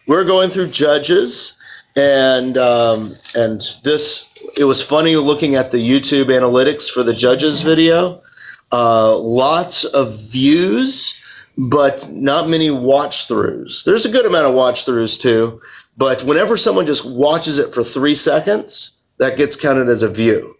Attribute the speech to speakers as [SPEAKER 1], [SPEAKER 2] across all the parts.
[SPEAKER 1] we're going through Judges, and this, it was funny looking at the YouTube analytics for the Judges video. Lots of views, but not many watch throughs. There's a good amount of watch throughs too, but whenever someone just watches it for 3 seconds, that gets counted as a view.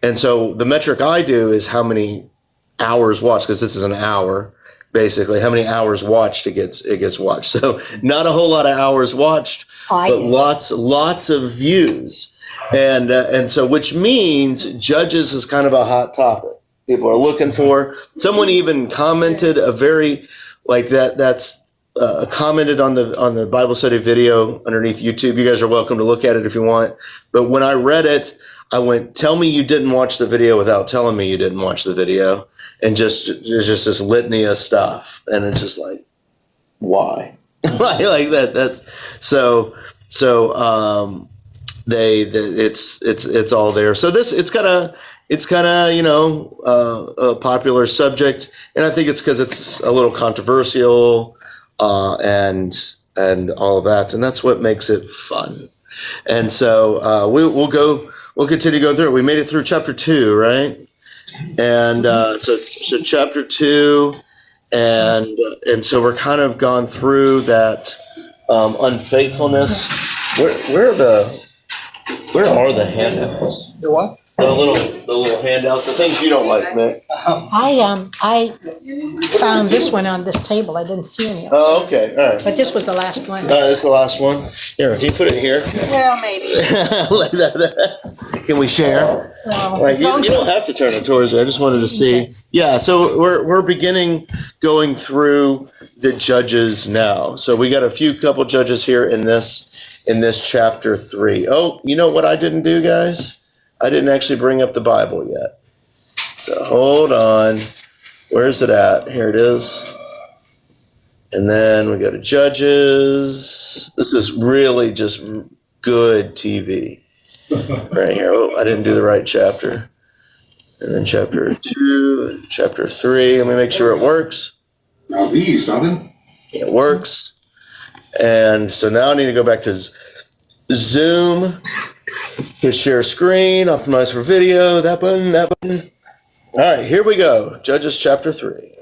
[SPEAKER 1] And so the metric I do is how many hours watched, because this is an hour, basically. How many hours watched it gets watched. So not a whole lot of hours watched, but lots of views. And so, which means Judges is kind of a hot topic. People are looking for. Someone even commented a very, like that's commented on the Bible study video underneath YouTube. You guys are welcome to look at it if you want. But when I read it, I went, tell me you didn't watch the video without telling me you didn't watch the video. And there's just this litany of stuff. And it's just like, why? like that. That's so it's all there. So it's kind of a popular subject, and I think it's because it's a little controversial and all of that, and that's what makes it fun. And so we'll continue going through it. We made it through chapter 2, right? And so chapter 2, and so we're kind of gone through that unfaithfulness. Where are the handouts?
[SPEAKER 2] The what?
[SPEAKER 1] The little handouts, the things you don't like, Mick.
[SPEAKER 3] I found this one on this table. I didn't see any of them.
[SPEAKER 1] Oh, okay, all right.
[SPEAKER 3] But this was the last one.
[SPEAKER 1] This is the last one. Here, can you put it here?
[SPEAKER 3] Well, maybe.
[SPEAKER 1] Like that. Can we share?
[SPEAKER 3] Well,
[SPEAKER 1] Like, you don't have to turn it towards it. I just wanted to see.
[SPEAKER 3] Okay.
[SPEAKER 1] Yeah, so we're beginning going through the Judges now. So we got a couple Judges here in this chapter 3. Oh, you know what I didn't do, guys? I didn't actually bring up the Bible yet. So hold on. Where's it at? Here it is. And then we go to Judges. This is really just good TV. Right here. Oh, I didn't do the right chapter. And then chapter 2, and chapter 3. Let me make sure it works.
[SPEAKER 4] Now these, Southern.
[SPEAKER 1] It works. And so now I need to go back to Zoom. Hit share screen, optimize for video, that button. All right, here we go. Judges chapter 3.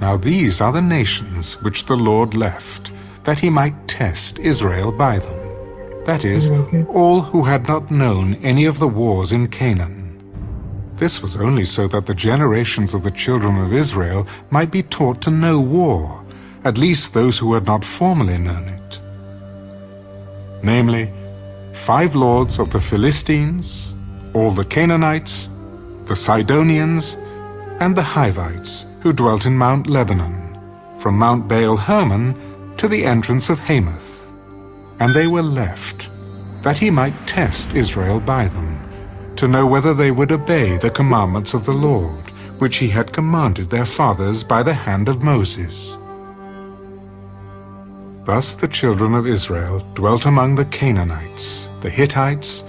[SPEAKER 5] Now these are the nations which the Lord left, that he might test Israel by them. That is, all who had not known any of the wars in Canaan. This was only so that the generations of the children of Israel might be taught to know war, at least those who had not formerly known it. Namely, 5 lords of the Philistines, all the Canaanites, the Sidonians, and the Hivites, who dwelt in Mount Lebanon, from Mount Baal Hermon to the entrance of Hamath. And they were left, that he might test Israel by them, to know whether they would obey the commandments of the Lord, which he had commanded their fathers by the hand of Moses. Thus the children of Israel dwelt among the Canaanites, the Hittites,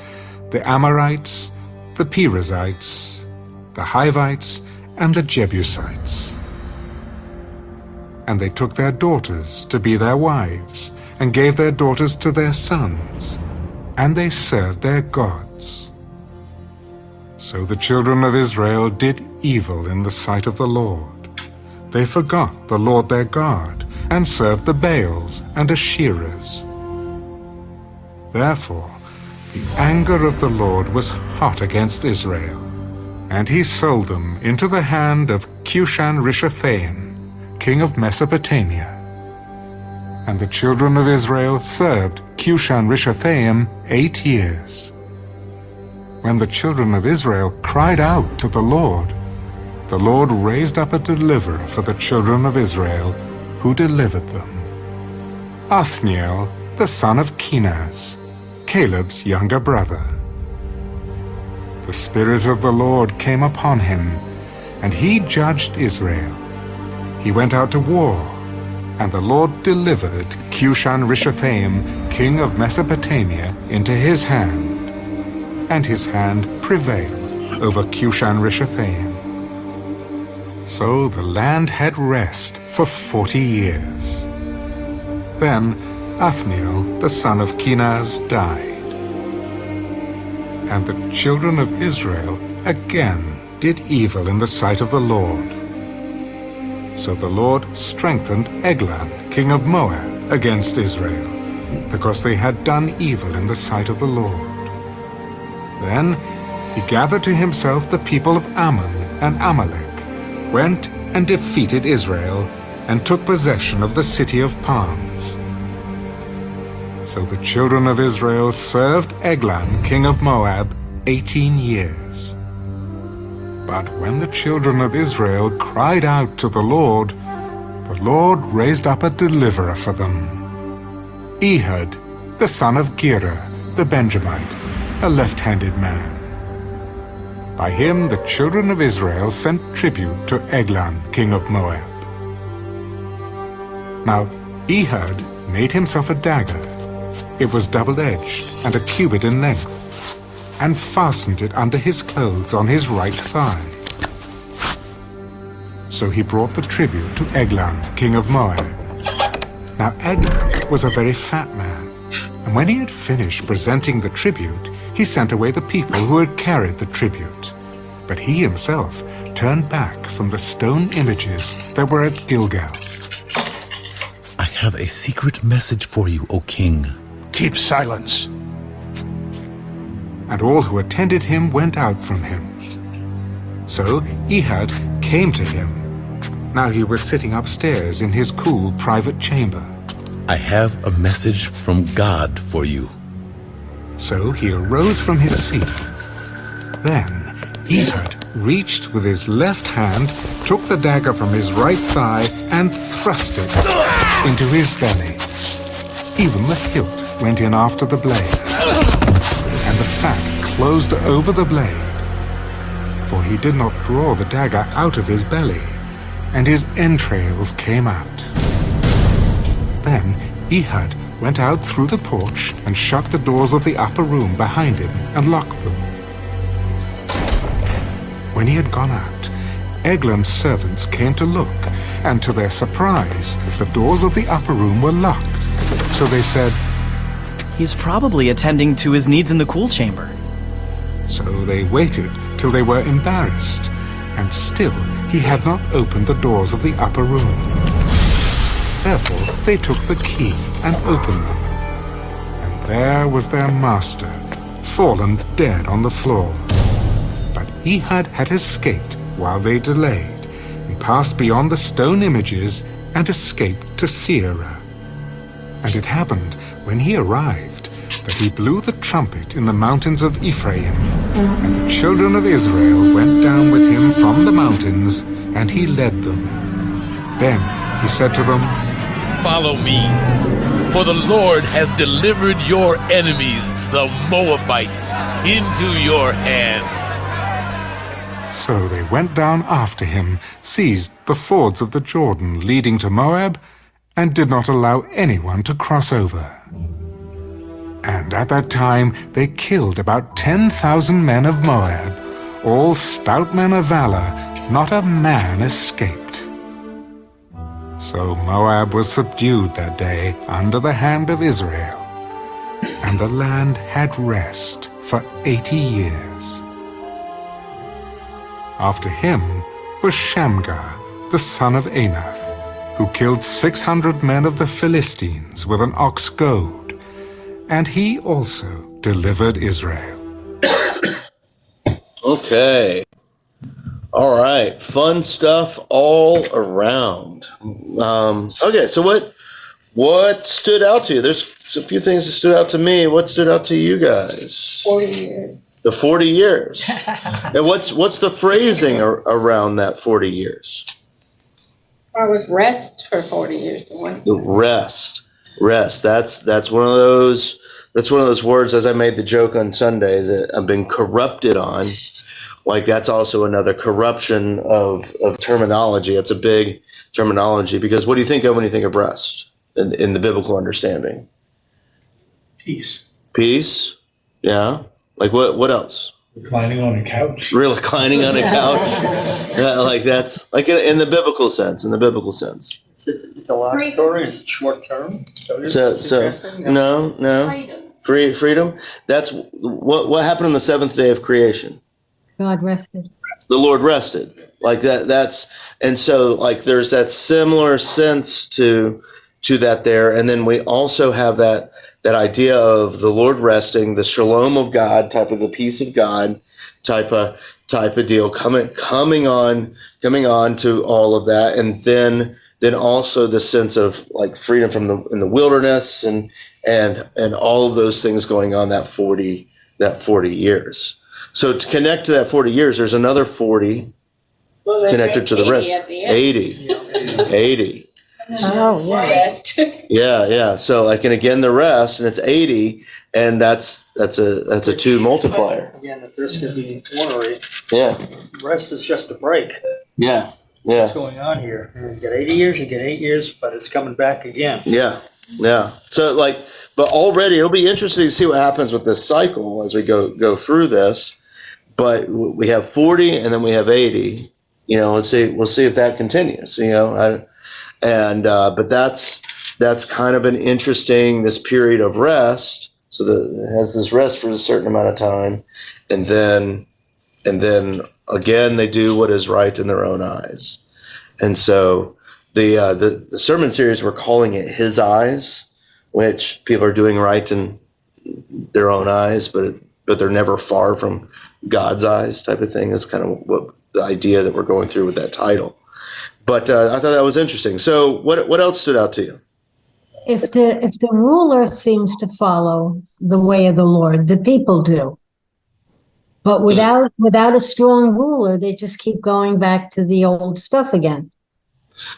[SPEAKER 5] the Amorites, the Perizzites, the Hivites, and the Jebusites. And they took their daughters to be their wives, and gave their daughters to their sons, and they served their gods. So the children of Israel did evil in the sight of the Lord. They forgot the Lord their God, and served the Baals and Asherahs. Therefore, the anger of the Lord was hot against Israel, and he sold them into the hand of Cushan-Rishathaim, king of Mesopotamia. And the children of Israel served Cushan-Rishathaim 8 years. When the children of Israel cried out to the Lord raised up a deliverer for the children of Israel, who delivered them. Othniel, the son of Kenaz, Caleb's younger brother. The Spirit of the Lord came upon him, and he judged Israel. He went out to war, and the Lord delivered Cushan-Rishathaim, king of Mesopotamia, into his hand, and his hand prevailed over Cushan-Rishathaim. So the land had rest for 40 years. Then Othniel, the son of Kenaz, died. And the children of Israel again did evil in the sight of the Lord. So the Lord strengthened Eglon, king of Moab, against Israel, because they had done evil in the sight of the Lord. Then he gathered to himself the people of Ammon and Amalek, went and defeated Israel, and took possession of the city of palms. So the children of Israel served Eglon, king of Moab, 18 years. But when the children of Israel cried out to the Lord raised up a deliverer for them. Ehud, the son of Gera, the Benjamite, a left-handed man. By him the children of Israel sent tribute to Eglon, king of Moab. Now Ehud made himself a dagger. It was double-edged and a cubit in length, and fastened it under his clothes on his right thigh. So he brought the tribute to Eglon, king of Moab. Now Eglon was a very fat man, and when he had finished presenting the tribute, he sent away the people who had carried the tribute. But he himself turned back from the stone images that were at Gilgal.
[SPEAKER 2] I have a secret message for you, O king.
[SPEAKER 6] Keep silence.
[SPEAKER 5] And all who attended him went out from him. So Ehud came to him. Now he was sitting upstairs in his cool private chamber.
[SPEAKER 2] I have a message from God for you.
[SPEAKER 5] So he arose from his seat. Then Ehud reached with his left hand, took the dagger from his right thigh, and thrust it into his belly. Even the hilt went in after the blade, and the fat closed over the blade. For he did not draw the dagger out of his belly, and his entrails came out. Then Ehud went out through the porch and shut the doors of the upper room behind him and locked them. When he had gone out, Eglon's servants came to look, and to their surprise, the doors of the upper room were locked. So they said,
[SPEAKER 7] He's probably attending to his needs in the cool chamber.
[SPEAKER 5] So they waited till they were embarrassed, and still he had not opened the doors of the upper room. Therefore they took the key and opened them. And there was their master, fallen dead on the floor. But Ehud had escaped while they delayed, and passed beyond the stone images, and escaped to Seirah. And it happened, when he arrived, that he blew the trumpet in the mountains of Ephraim, and the children of Israel went down with him from the mountains, and he led them. Then he said to them,
[SPEAKER 8] Follow me, for the Lord has delivered your enemies, the Moabites, into your hand.
[SPEAKER 5] So they went down after him, seized the fords of the Jordan leading to Moab, and did not allow anyone to cross over. And at that time they killed about 10,000 men of Moab, all stout men of valor, not a man escaped. So Moab was subdued that day under the hand of Israel, and the land had rest for 80 years. After him was Shamgar, the son of Anath, who killed 600 men of the Philistines with an ox goad, and he also delivered Israel.
[SPEAKER 1] Okay. All right. Fun stuff all around. Okay, so what stood out to you? There's a few things that stood out to me. What stood out to you guys?
[SPEAKER 9] 40 years.
[SPEAKER 1] The 40 years. And what's the phrasing around that 40 years?
[SPEAKER 9] I was rest for 40 years.
[SPEAKER 1] The rest. That's one of those words, as I made the joke on Sunday, that I've been corrupted on. Like, that's also another corruption of terminology. It's a big terminology, because what do you think of when you think of rest in the biblical understanding?
[SPEAKER 6] Peace.
[SPEAKER 1] Peace? Yeah. Like what else?
[SPEAKER 6] Reclining on a couch.
[SPEAKER 1] Reclining on a couch. Yeah, like that's like in the biblical sense.
[SPEAKER 10] Is it interlocutory? Is it short term?
[SPEAKER 1] No. Freedom. That's what happened on the seventh day of creation.
[SPEAKER 3] God rested.
[SPEAKER 1] The Lord rested. Like that's, and so like there's that similar sense to that there. And then we also have that idea of the Lord resting, the shalom of God, type of the peace of God, type of deal coming on to all of that. And then also the sense of like freedom from in the wilderness and all of those things going on that 40 years. So to connect to that 40 years, there's another 40 connected to the rest. 80.
[SPEAKER 3] Oh, yeah.
[SPEAKER 1] Yeah. So like, and again, the rest, and it's 80, and that's a 2 multiplier.
[SPEAKER 10] Again, if this could be ornery,
[SPEAKER 1] Yeah.
[SPEAKER 10] rest is just a break.
[SPEAKER 1] Yeah.
[SPEAKER 10] What's going on here? You get 80 years, you get 8 years, but it's coming back again.
[SPEAKER 1] Yeah. So like, but already it'll be interesting to see what happens with this cycle as we go through this. But we have 40 and then we have 80. We'll see if that continues. But that's kind of an interesting, this period of rest. So that it has this rest for a certain amount of time, and then again they do what is right in their own eyes. And so the sermon series, we're calling it His Eyes, which people are doing right in their own eyes, but they're never far from God's eyes, type of thing is kind of what the idea that we're going through with that title. But I thought that was interesting. So what else stood out to you?
[SPEAKER 3] If the ruler seems to follow the way of the Lord, the people do. But without a strong ruler, they just keep going back to the old stuff again.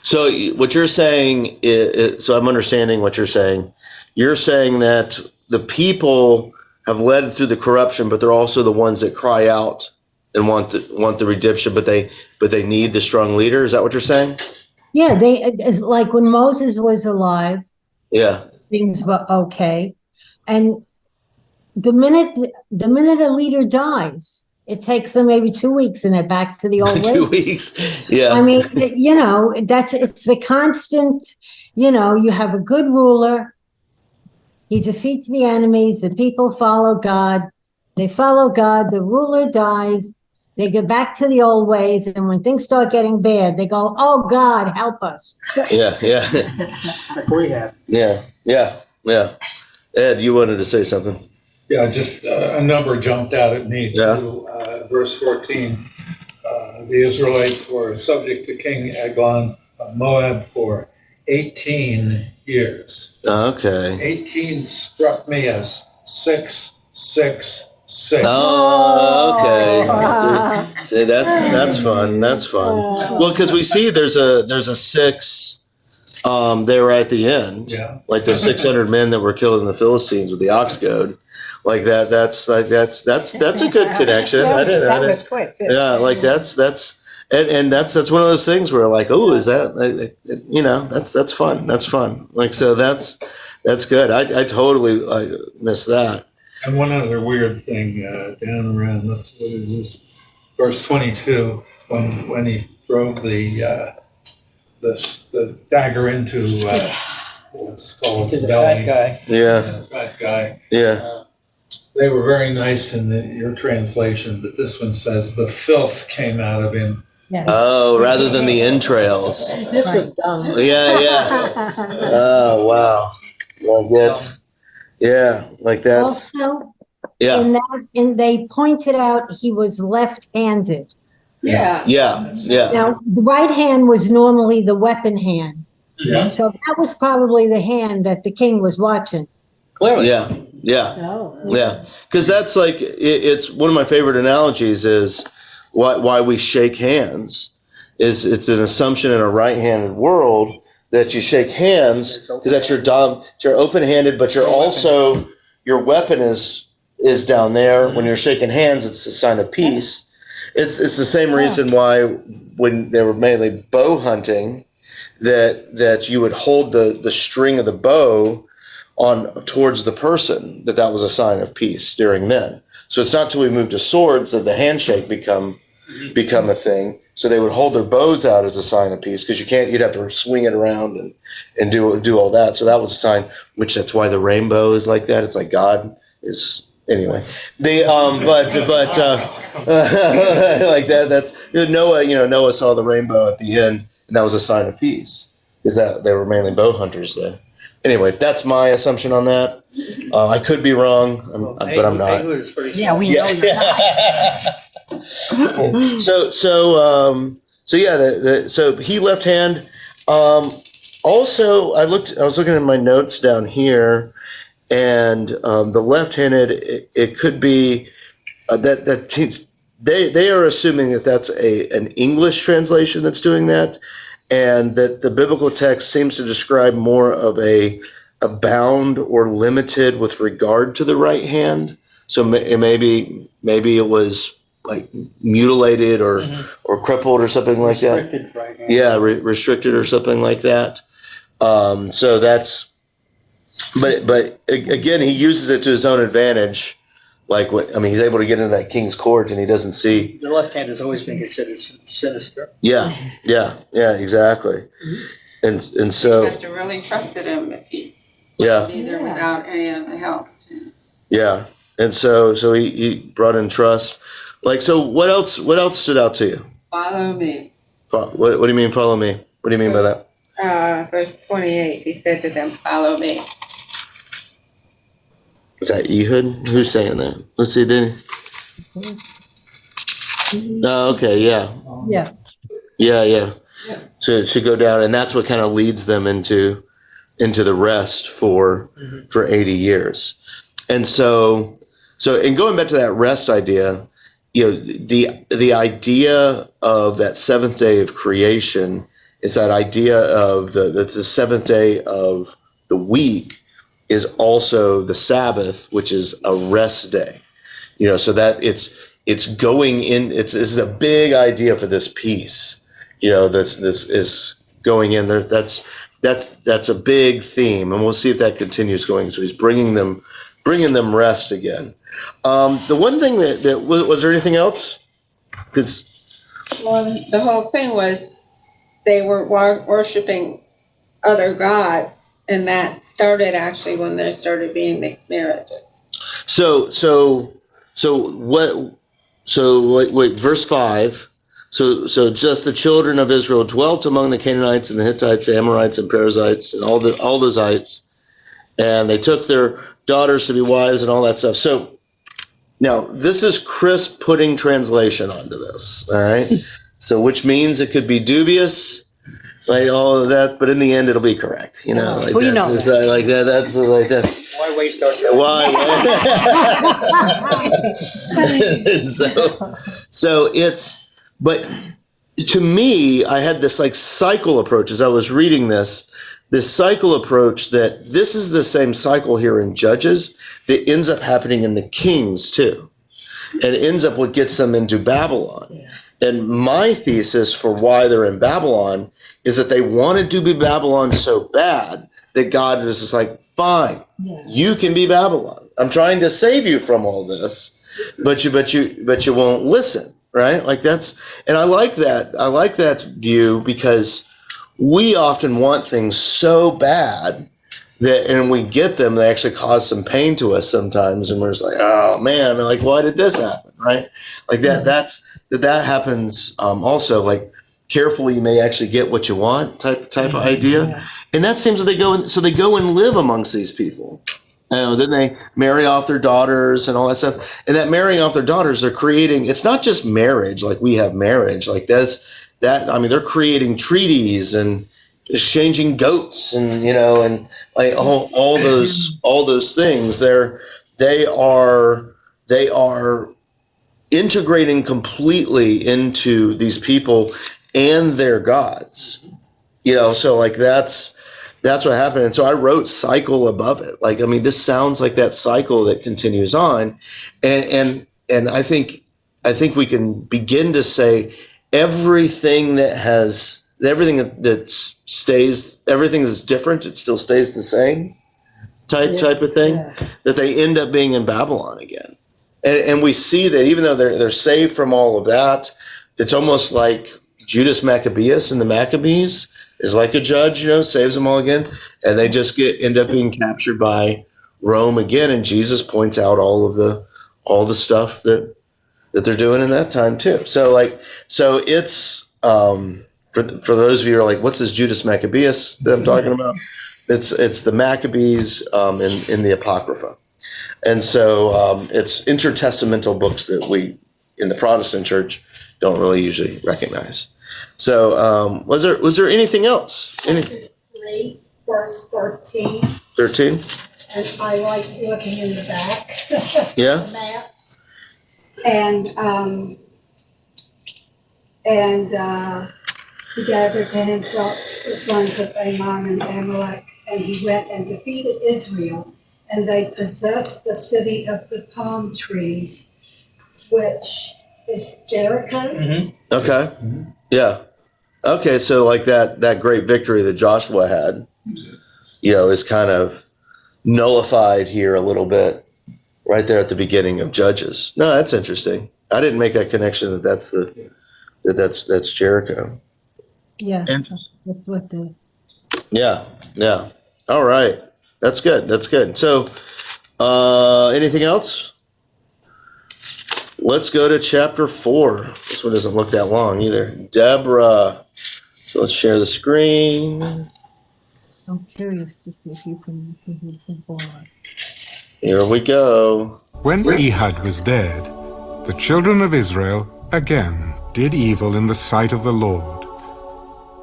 [SPEAKER 1] So what you're saying is, so I'm understanding what you're saying. You're saying that the people have led through the corruption, but they're also the ones that cry out and want the redemption, but they need the strong leader. Is that what you're saying?
[SPEAKER 3] Yeah, it's like when Moses was alive.
[SPEAKER 1] Yeah,
[SPEAKER 3] things were okay, and the minute a leader dies, it takes them maybe 2 weeks, and they're back to the old way.
[SPEAKER 1] 2 weeks. Yeah.
[SPEAKER 3] I mean, it's the constant. You have a good ruler. He defeats the enemies. The people follow God. They follow God. The ruler dies. They go back to the old ways, and when things start getting bad, they go, "Oh God, help us!"
[SPEAKER 1] Yeah.
[SPEAKER 10] Like we have.
[SPEAKER 1] Yeah. Ed, you wanted to say something?
[SPEAKER 6] Yeah, just a number jumped out at me.
[SPEAKER 1] Yeah.
[SPEAKER 6] Verse 14. The Israelites were subject to King Eglon of Moab for 18 years.
[SPEAKER 1] Okay.
[SPEAKER 6] 18 struck me as 666.
[SPEAKER 1] Oh, okay. See, that's fun. That's fun. Well, because we see there's a 6 there right at the end.
[SPEAKER 6] Yeah.
[SPEAKER 1] Like the 600 men that were killed in the Philistines with the ox goad. Like that. That's a good connection.
[SPEAKER 3] That was quick. Too.
[SPEAKER 1] Yeah, like that's and that's one of those things where like, oh, is that that's fun. That's fun. Like, so that's good. I totally missed that.
[SPEAKER 6] And one other weird thing down around, what is this? Verse 22, when he drove the dagger into what's it called?
[SPEAKER 10] To the fat guy.
[SPEAKER 1] Yeah.
[SPEAKER 6] The fat guy.
[SPEAKER 1] Yeah.
[SPEAKER 6] They were very nice in your translation, but this one says the filth came out of him.
[SPEAKER 3] Yes.
[SPEAKER 1] Oh, rather than the entrails.
[SPEAKER 10] This was dumb.
[SPEAKER 1] Yeah. Oh, wow. Well, that's, yeah, like that's,
[SPEAKER 3] Also,
[SPEAKER 1] yeah.
[SPEAKER 3] and they pointed out he was left-handed.
[SPEAKER 9] Yeah.
[SPEAKER 3] Now, the right hand was normally the weapon hand.
[SPEAKER 6] Yeah.
[SPEAKER 3] So that was probably the hand that the king was watching.
[SPEAKER 10] Clearly.
[SPEAKER 1] Yeah.
[SPEAKER 9] Oh.
[SPEAKER 1] Yeah. Because that's like, it's one of my favorite analogies is why we shake hands is it's an assumption in a right-handed world that you shake hands because that's you're open-handed, but you're also, your weapon is down there. When you're shaking hands, it's a sign of peace. It's the same reason why when they were mainly bow hunting, that you would hold the string of the bow on towards the person, that was a sign of peace during then. So it's not till we move to swords that the handshake become become a thing. So they would hold their bows out as a sign of peace, because you'd have to swing it around and do all that. So that was a sign, which that's why the rainbow is like that. It's like God is, anyway. But like that, that's Noah, Noah saw the rainbow at the end, and that was a sign of peace, because that they were mainly bow hunters then. Anyway, that's my assumption on that. I could be wrong, but I'm not.
[SPEAKER 10] Yeah, we know you're not.
[SPEAKER 1] So he left hand. Also, I was looking at my notes down here, and the left-handed, it could be they are assuming that that's an English translation that's doing that, and that the biblical text seems to describe more of a bound or limited with regard to the right hand. So maybe it was like mutilated or crippled or something like that.
[SPEAKER 10] Restricted right hand.
[SPEAKER 1] Yeah, restricted or something like that. So that's, but again, he uses it to his own advantage. He's able to get into that king's court, and he doesn't see.
[SPEAKER 10] The left hand has always been considered sinister.
[SPEAKER 1] Yeah, exactly. And so
[SPEAKER 9] You have to really trusted him if he
[SPEAKER 1] yeah,
[SPEAKER 9] be there without any of the help.
[SPEAKER 1] yeah. And so he brought in trust. So what else stood out to you?
[SPEAKER 9] Follow me.
[SPEAKER 1] What do you mean, follow me? What do you mean by that?
[SPEAKER 9] Verse 28, he said to them, follow me.
[SPEAKER 1] Is that Ehud? Who's saying that? Let's see then. Oh, okay, yeah. So it should go down, and that's what kind of leads them into the rest for 80 years. And so and going back to that rest idea, the idea of that seventh day of creation is that idea of the seventh day of the week is also the Sabbath, which is a rest day. So that it's going in. This is a big idea for this piece. This is going in there. That's a big theme, and we'll see if that continues going. So he's bringing them rest again. The one thing that was there anything else? Because
[SPEAKER 9] The whole thing was they were worshiping other gods, and that started actually when there started being mixed marriages.
[SPEAKER 1] So wait, verse 5. So just the children of Israel dwelt among the Canaanites and the Hittites, the Amorites and Perizzites, and all those ites, and they took their daughters to be wives and all that stuff. So now this is Chris putting translation onto this, all right? So which means it could be dubious, like all of that, but in the end it'll be correct. That's
[SPEAKER 10] Why waste our time?
[SPEAKER 1] why. so it's. But to me, I had this cycle approach as I was reading this cycle approach that this is the same cycle here in Judges that ends up happening in the Kings too. And it ends up what gets them into Babylon. Yeah. And my thesis for why they're in Babylon is that they wanted to be Babylon so bad that God was just like, fine, you can be Babylon. I'm trying to save you from all this, but you won't listen. Right? And I like that. I like that view because we often want things so bad and we get them, they actually cause some pain to us sometimes, and we're just like, oh man, why did this happen? Right? That happens also, carefully you may actually get what you want type of idea. Yeah. And that seems that they go and live amongst these people. Then they marry off their daughters and all that stuff. And that marrying off their daughters, they're creating, it's not just marriage like we have marriage. They're creating treaties and exchanging goats and, and all those things. They are integrating completely into these people and their gods. So that's what happened. And so I wrote cycle above it. This sounds like that cycle that continues on. And I think we can begin to say everything that's different, it still stays the same type of thing, that they end up being in Babylon again. And we see that even though they're saved from all of that, it's almost like Judas Maccabeus and the Maccabees is like a judge, saves them all again, and they just end up being captured by Rome again, and Jesus points out all the stuff that they're doing in that time too. So it's for those of you who are like, what's this Judas Maccabeus that I'm talking about? It's the Maccabees in the Apocrypha, and so it's intertestamental books that we in the Protestant Church don't really usually recognize. So was there anything else?
[SPEAKER 11] 3, verse 13.
[SPEAKER 1] 13?
[SPEAKER 11] And I like looking in the back.
[SPEAKER 1] Yeah.
[SPEAKER 11] The maps. And he gathered to himself the sons of Ammon and Amalek, and he went and defeated Israel, and they possessed the city of the palm trees, which is Jericho.
[SPEAKER 1] Mm-hmm. Okay. Mm-hmm. Yeah. Okay, so like that great victory that Joshua had, is kind of nullified here a little bit right there at the beginning of Judges. No, that's interesting. I didn't make that connection that's Jericho.
[SPEAKER 3] Yeah,
[SPEAKER 1] And,
[SPEAKER 3] that's what the.
[SPEAKER 1] yeah. All right. That's good. So, anything else? Let's go to chapter 4. This one doesn't look that long either. Deborah. So let's share the screen.
[SPEAKER 3] I'm curious to see if you can see the board.
[SPEAKER 1] Here we go.
[SPEAKER 5] When Ehud was dead, the children of Israel again did evil in the sight of the Lord.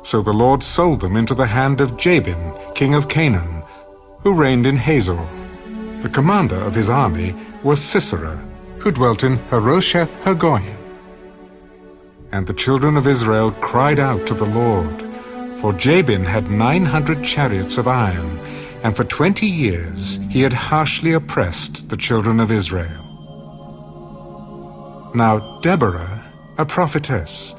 [SPEAKER 5] So the Lord sold them into the hand of Jabin, king of Canaan, who reigned in Hazor. The commander of his army was Sisera, who dwelt in Harosheth Hagoyim. And the children of Israel cried out to the Lord, for Jabin had 900 chariots of iron, and for 20 years he had harshly oppressed the children of Israel. Now Deborah, a prophetess,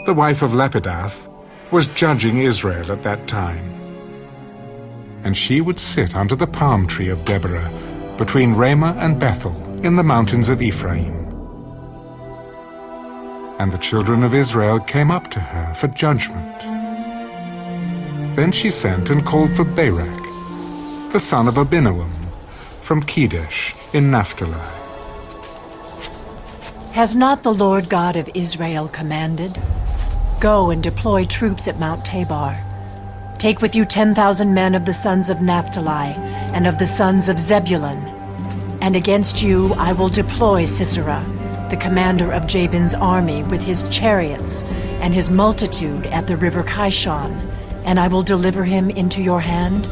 [SPEAKER 5] the wife of Lapidath, was judging Israel at that time. And she would sit under the palm tree of Deborah, between Ramah and Bethel, in the mountains of Ephraim. And the children of Israel came up to her for judgment. Then she sent and called for Barak, the son of Abinoam, from Kedesh in Naphtali.
[SPEAKER 12] Has not the Lord God of Israel commanded? Go and deploy troops at Mount Tabor. Take with you 10,000 men of the sons of Naphtali and of the sons of Zebulun. And against you I will deploy Sisera, the commander of Jabin's army, with his chariots and his multitude at the river Kishon, and I will deliver him into your hand.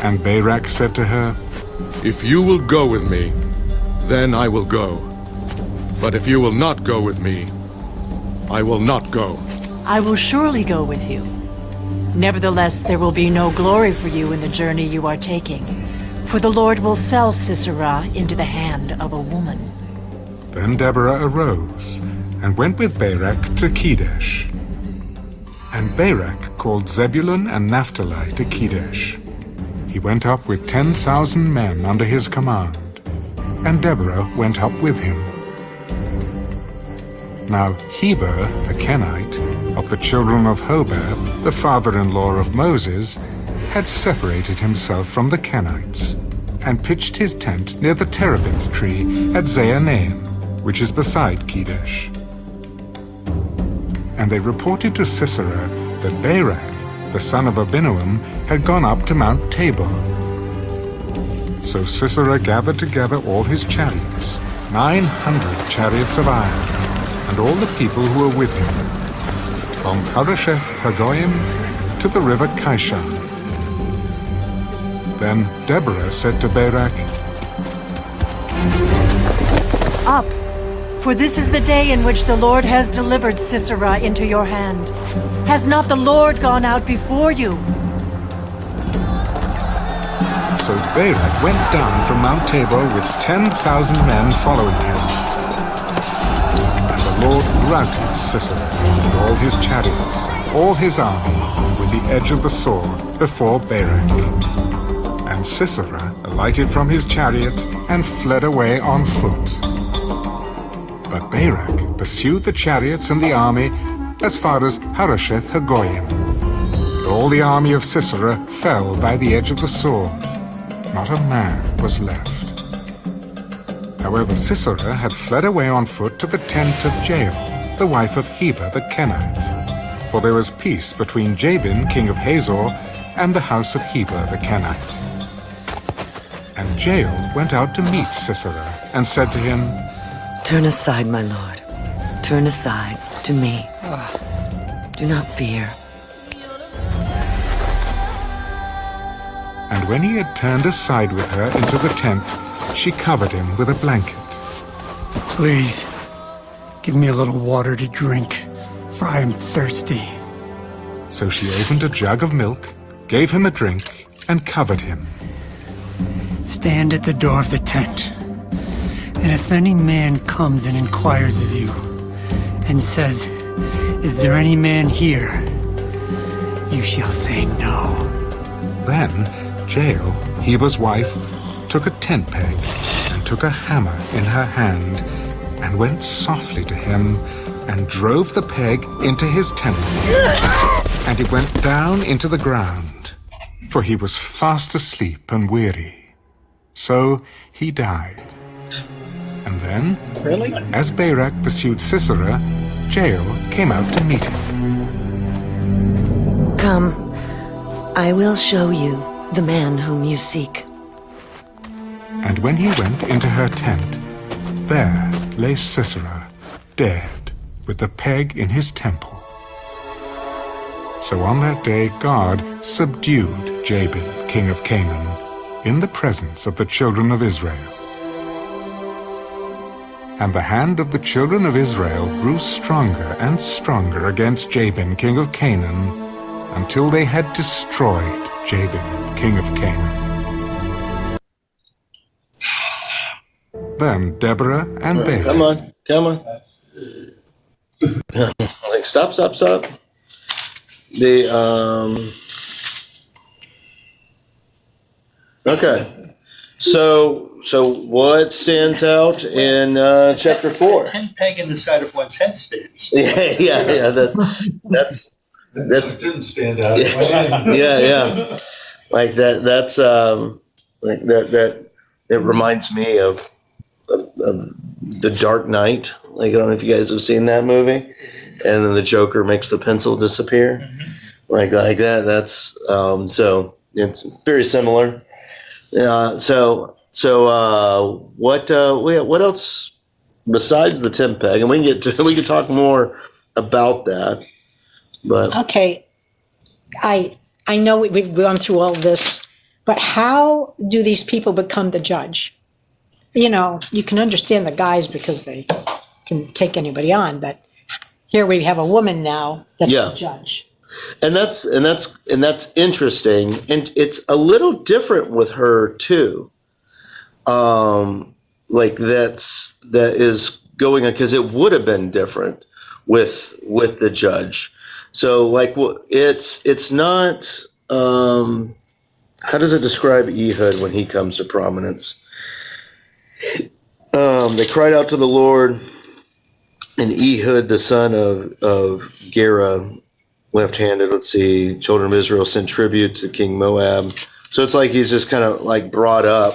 [SPEAKER 5] And Barak said to her,
[SPEAKER 13] If you will go with me, then I will go. But if you will not go with me, I will not go.
[SPEAKER 12] I will surely go with you. Nevertheless, there will be no glory for you in the journey you are taking, for the Lord will sell Sisera into the hand of a woman.
[SPEAKER 5] Then Deborah arose and went with Barak to Kedesh. And Barak called Zebulun and Naphtali to Kedesh. He went up with 10,000 men under his command, and Deborah went up with him. Now Heber the Kenite, of the children of Hobab, the father-in-law of Moses, had separated himself from the Kenites, and pitched his tent near the terebinth tree at Zaanaim, which is beside Kedesh. And they reported to Sisera that Barak, the son of Abinoam, had gone up to Mount Tabor. So Sisera gathered together all his chariots, 900 chariots of iron, and all the people who were with him, from Harosheth Hagoyim to the river Kishon. Then Deborah said to Barak,
[SPEAKER 12] Up, for this is the day in which the Lord has delivered Sisera into your hand. Has not the Lord gone out before you?
[SPEAKER 5] So Barak went down from Mount Tabor with 10,000 men following him. And the Lord routed Sisera and all his chariots, all his army, with the edge of the sword before Barak. And Sisera alighted from his chariot and fled away on foot. But Barak pursued the chariots and the army as far as Harosheth Hagoyim. All the army of Sisera fell by the edge of the sword. Not a man was left. However, Sisera had fled away on foot to the tent of Jael, the wife of Heber the Kenite. For there was peace between Jabin, king of Hazor, and the house of Heber the Kenite. And Jael went out to meet Sisera, and said to him,
[SPEAKER 14] Turn aside, my lord. Turn aside to me. Do not fear.
[SPEAKER 5] And when he had turned aside with her into the tent, she covered him with a blanket.
[SPEAKER 15] Please, give me a little water to drink, for I am thirsty.
[SPEAKER 5] So she opened a jug of milk, gave him a drink, and covered him.
[SPEAKER 15] Stand at the door of the tent, and if any man comes and inquires of you, and says, Is there any man here? You shall say no.
[SPEAKER 5] Then Jael, Heber's wife, took a tent peg and took a hammer in her hand and went softly to him and drove the peg into his temple. And it went down into the ground, for he was fast asleep and weary. So he died. And then, as Barak pursued Sisera, Jael came out to meet him.
[SPEAKER 14] Come, I will show you the man whom you seek.
[SPEAKER 5] And when he went into her tent, there lay Sisera, dead, with the peg in his temple. So on that day God subdued Jabin, king of Canaan, in the presence of the children of Israel. And the hand of the children of Israel grew stronger and stronger against Jabin, king of Canaan, until they had destroyed Jabin, king of Canaan. Then Deborah and Barak.
[SPEAKER 1] Come on. Like, stop. Okay. So what stands out in chapter 4?
[SPEAKER 10] A tent peg in the side of one's head stands.
[SPEAKER 1] Yeah. That
[SPEAKER 6] didn't stand out.
[SPEAKER 1] yeah. Like that. That's like that. It reminds me of The Dark Knight. Like, I don't know if you guys have seen that movie. And then the Joker makes the pencil disappear. Mm-hmm. Like that. That's so it's very similar. What else besides the tent peg? And we can talk more about that. But
[SPEAKER 16] okay, I know we've gone through all this, but how do these people become the judge? You know, you can understand the guys because they can take anybody on, but here we have a woman now that's the judge.
[SPEAKER 1] And that's interesting, and it's a little different with her too. Like that is going on, because it would have been different with the judge. So like it's not. How does it describe Ehud when he comes to prominence? They cried out to the Lord, and Ehud, the son of Gera, left-handed, children of Israel sent tribute to King Moab. So it's like he's just kind of like brought up.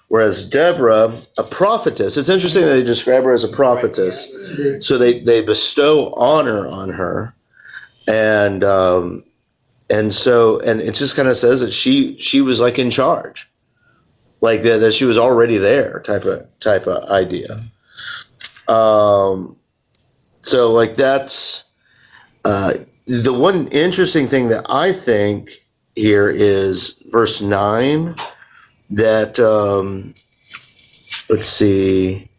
[SPEAKER 1] Whereas Deborah, a prophetess, it's interesting that they describe her as a prophetess. So they bestow honor on her. And it just kind of says that she was like in charge. Like that she was already there type of idea. So like that's the one interesting thing that I think here is verse 9 that let's see.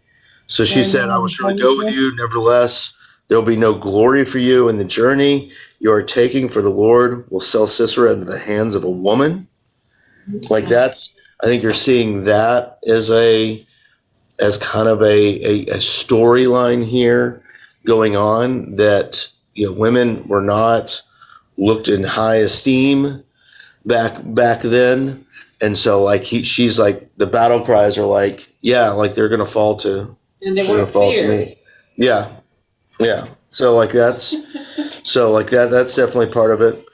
[SPEAKER 1] So she said, I will surely go with you, nevertheless there will be no glory for you in the journey you are taking, for the Lord will sell Sisera into the hands of a woman. Like that's, I think you're seeing that as kind of a storyline here going on, that women were not looked in high esteem back then, and so like she's like the battle cries are like, yeah, like they're gonna fall to,
[SPEAKER 9] and they weren't feared.
[SPEAKER 1] Yeah. So like that's that's definitely part of it.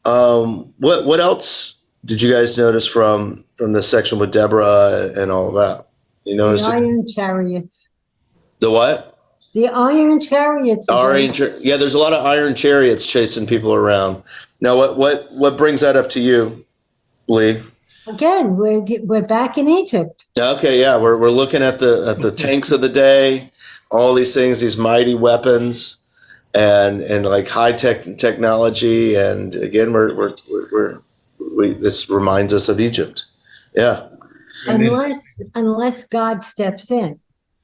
[SPEAKER 1] What else did you guys notice from this section with Deborah and all of that? You
[SPEAKER 3] The
[SPEAKER 1] notice
[SPEAKER 3] iron chariots.
[SPEAKER 1] the what?
[SPEAKER 3] The iron chariots.
[SPEAKER 1] Yeah, there's a lot of iron chariots chasing people around. Now, what brings that up to you, Lee?
[SPEAKER 3] Again, we're back in Egypt.
[SPEAKER 1] Okay, yeah, we're looking at the tanks of the day, all these things, these mighty weapons, and like high technology, and again, this reminds us of Egypt. Yeah.
[SPEAKER 3] Unless God steps in,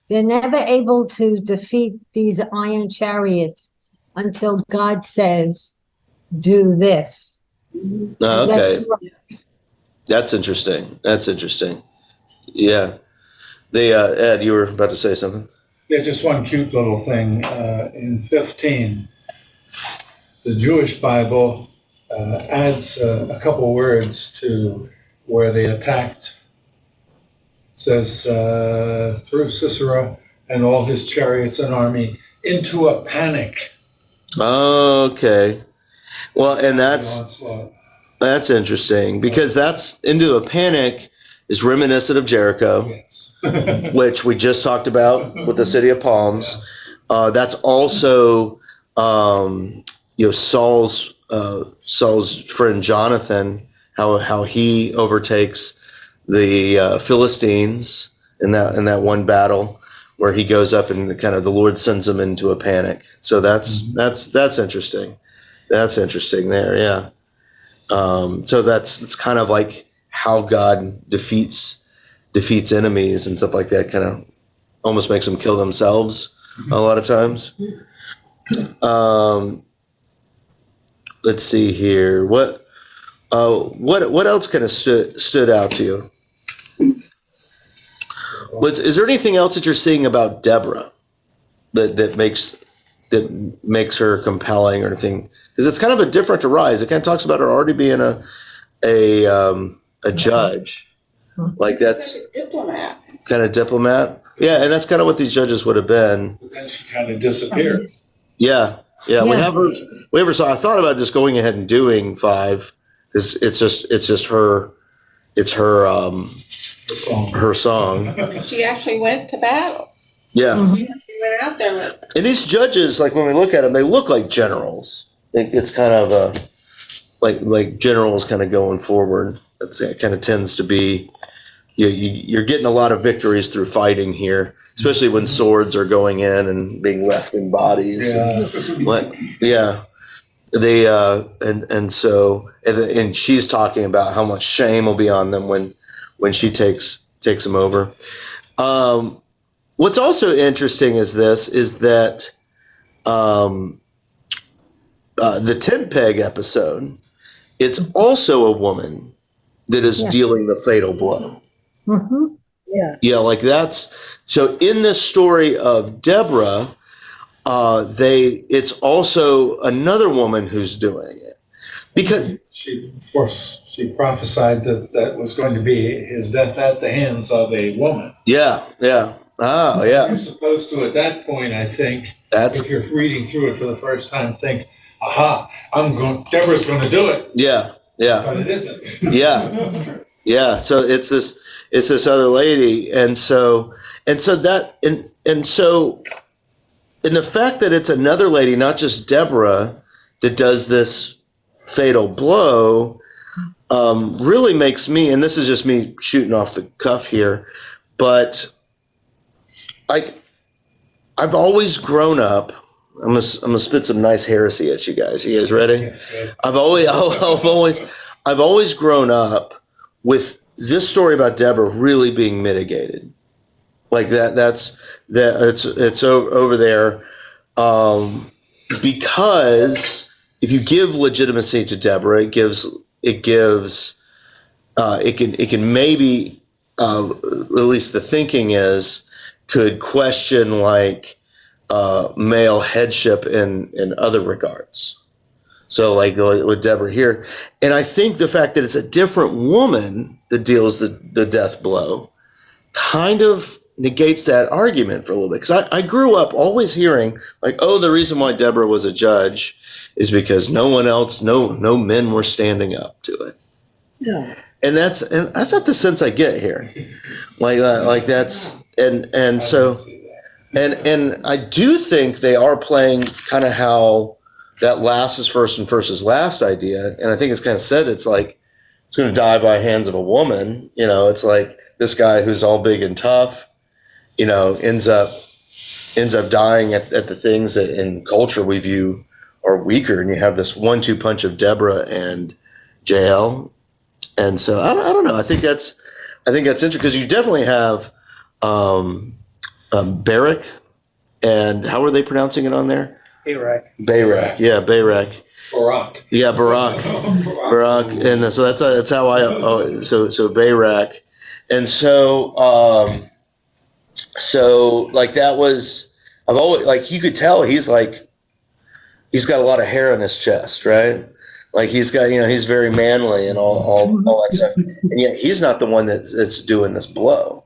[SPEAKER 3] they're never able to defeat these iron chariots until God says, "Do this."
[SPEAKER 1] Okay. That's interesting. Yeah. Ed, you were about to say something?
[SPEAKER 6] Yeah, just one cute little thing. In 15, the Jewish Bible adds a couple words to where they attacked. It says, threw Sisera and all his chariots and army into a panic.
[SPEAKER 1] Okay. Well, and that's interesting, because that's into a panic is reminiscent of Jericho,
[SPEAKER 6] yes.
[SPEAKER 1] which we just talked about with the city of palms. Yeah. That's also Saul's friend Jonathan, how he overtakes the Philistines in that one battle where he goes up and kind of the Lord sends him into a panic. So that's interesting. That's interesting there, yeah. So it's kind of like how God defeats enemies and stuff like that. Kind of almost makes them kill themselves a lot of times. Let's see here. What else kind of stood out to you? Is there anything else that you're seeing about Deborah that makes her compelling or anything? Because it's kind of a different arise. It kind of talks about her already being a judge, like that's kind of diplomat. Yeah, and that's kind of what these judges would have been.
[SPEAKER 6] But then she kind of disappears.
[SPEAKER 1] Yeah. We have her. So I thought about just going ahead and doing 5 because it's just her. It's her song.
[SPEAKER 9] She actually went to battle.
[SPEAKER 1] Yeah.
[SPEAKER 9] She went out there with.
[SPEAKER 1] And these judges, like when we look at them, they look like generals. It's kind of like generals kind of going forward. It kind of tends to be. You're getting a lot of victories through fighting here, especially when swords are going in and being left in bodies.
[SPEAKER 6] Yeah.
[SPEAKER 1] They and she's talking about how much shame will be on them when she takes them over. What's also interesting is that the tent peg episode, it's also a woman that is dealing the fatal blow.
[SPEAKER 3] Mm-hmm.
[SPEAKER 1] Yeah, like that's so in this story of Deborah, it's also another woman who's doing it because
[SPEAKER 6] she prophesied that was going to be his death at the hands of a woman.
[SPEAKER 1] Yeah. Oh, yeah.
[SPEAKER 6] You're supposed to, at that point, I think, if you're reading through it for the first time, think, aha, Deborah's going to do it.
[SPEAKER 1] Yeah.
[SPEAKER 6] But it isn't.
[SPEAKER 1] Yeah. So it's this other lady, and so in the fact that it's another lady, not just Deborah, that does this fatal blow, really makes me, and this is just me shooting off the cuff here, but I've always grown up. I'm gonna spit some nice heresy at you guys. You guys ready?
[SPEAKER 6] Yeah.
[SPEAKER 1] I've always grown up with this story about Deborah really being mitigated, like that. It's over there, because if you give legitimacy to Deborah, it can maybe, at least the thinking is, could question like male headship in other regards. So like with Deborah here, and I think the fact that it's a different woman that deals the death blow kind of negates that argument for a little bit, because I grew up always hearing like, oh, the reason why Deborah was a judge is because no men were standing up to it.
[SPEAKER 16] Yeah.
[SPEAKER 1] And that's not the sense I get here. Like that's and so and I do think they are playing kind of how that last is first and first is last idea, and I think it's kind of said it's like it's going to die by hands of a woman. You know, it's like this guy who's all big and tough, you know, ends up dying at the things that in culture we view are weaker, and you have this 1-2 punch of Deborah and Jael. And so I don't know. I think that's interesting, because you definitely have Barak, and how are they pronouncing it on there?
[SPEAKER 10] Barak.
[SPEAKER 1] Yeah, Barak.
[SPEAKER 6] Barak.
[SPEAKER 1] Yeah, Barak. Barak. And so that's how so Barak, and so like that was, I've always, like, you could tell he's got a lot of hair on his chest, right? Like he's got, you know, he's very manly and all that stuff, and yet he's not the one that's doing this blow.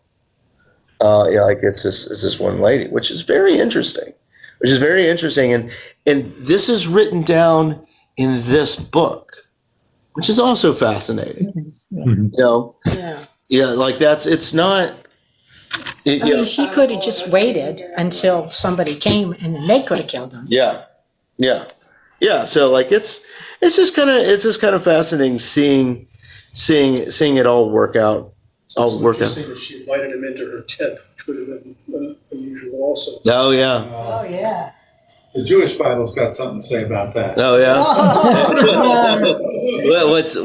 [SPEAKER 1] Yeah, like it's this one lady, which is very interesting. And this is written down in this book, which is also fascinating. You know, yeah, like it's not.
[SPEAKER 16] I mean, she could have just waited until somebody came, and then they could have killed him.
[SPEAKER 1] Yeah. So like it's just kind of fascinating seeing it all work out.
[SPEAKER 17] Interesting that she invited him into her tent, which would have been unusual also.
[SPEAKER 1] Oh yeah.
[SPEAKER 6] The Jewish Bible's got something to say about that.
[SPEAKER 1] Oh yeah. Well, what's